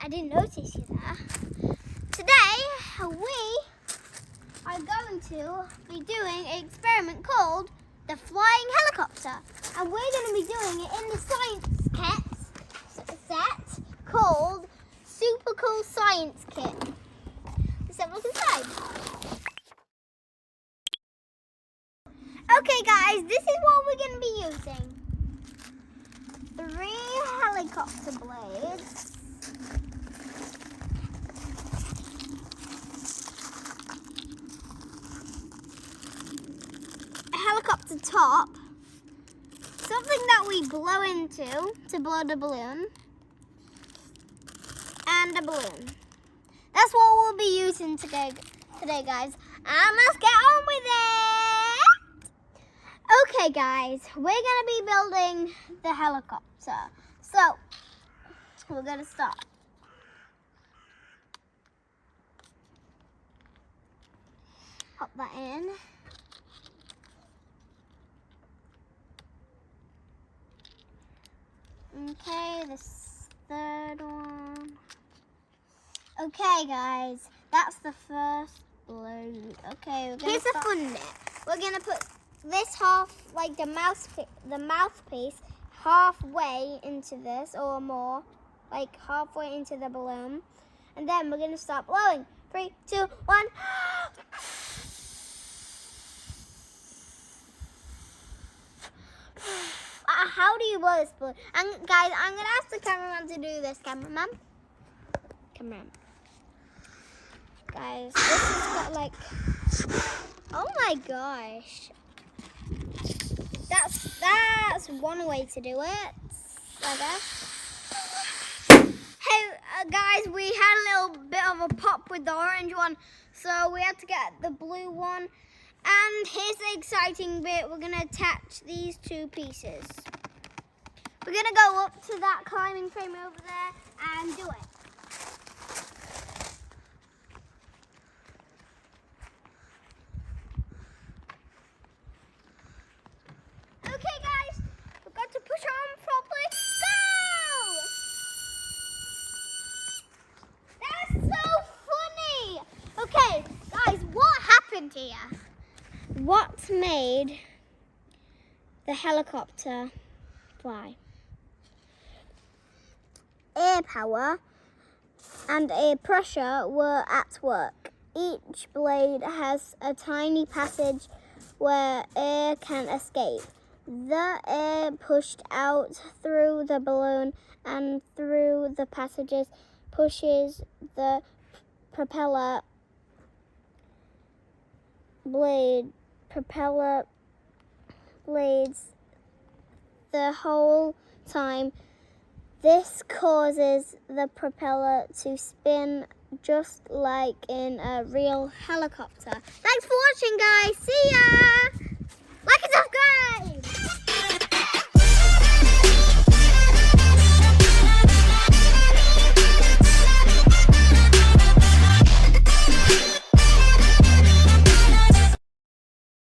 I didn't notice you there. Today, we are going to be doing an experiment called the flying helicopter. And we're going to be doing it in the science kit set called Supercool Science Kit. Let's have a look inside. Okay guys, this is what we're going to be using. 3 helicopter blades. A helicopter top. Something that we blow into to blow the balloon. And a balloon. That's what we'll be using today guys. And let's get on with it! Okay guys, we're going to be building the helicopter. So, we're going to start. Pop that in. Okay, this third one. Okay guys, that's the first balloon. Okay, we're gonna Here's the fun bit. We're gonna put this half, like the mouthpiece, halfway into this or more, like halfway into the balloon, and then we're gonna start blowing. 3, 2, 1. How do you blow this balloon? And guys, I'm gonna ask the cameraman to do this. Cameraman. Guys, this has got like, oh my gosh. That's one way to do it, I guess. Hey guys, we had a little bit of a pop with the orange one, so we had to get the blue one. And here's the exciting bit. We're gonna attach these 2 pieces. We're gonna go up to that climbing frame over there and do it. Okay guys, we've got to push on properly. Go! That's so funny. Okay, guys, what happened here? What made the helicopter fly? Air power and air pressure were at work. Each blade has a tiny passage where air can escape. The air pushed out through the balloon and through the passages pushes the propeller blades the whole time. This causes the propeller to spin just like in a real helicopter. Thanks for watching guys. See ya!